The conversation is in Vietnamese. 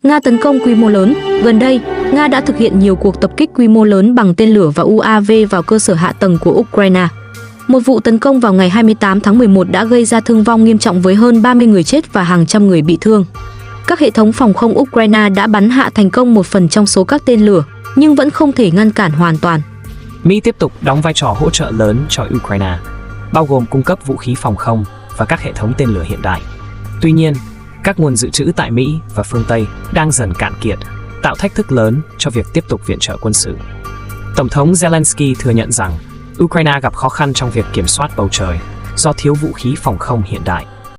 Nga tấn công quy mô lớn. Gần đây, Nga đã thực hiện nhiều cuộc tập kích quy mô lớn bằng tên lửa và UAV vào cơ sở hạ tầng của Ukraine. Một vụ tấn công vào ngày 28 tháng 11 đã gây ra thương vong nghiêm trọng với hơn 30 người chết và hàng trăm người bị thương. Các hệ thống phòng không Ukraine đã bắn hạ thành công một phần trong số các tên lửa, nhưng vẫn không thể ngăn cản hoàn toàn. Mỹ tiếp tục đóng vai trò hỗ trợ lớn cho Ukraine, bao gồm cung cấp vũ khí phòng không và các hệ thống tên lửa hiện đại. Tuy nhiên, các nguồn dự trữ tại Mỹ và phương Tây đang dần cạn kiệt, tạo thách thức lớn cho việc tiếp tục viện trợ quân sự. Tổng thống Zelensky thừa nhận rằng Ukraine gặp khó khăn trong việc kiểm soát bầu trời do thiếu vũ khí phòng không hiện đại.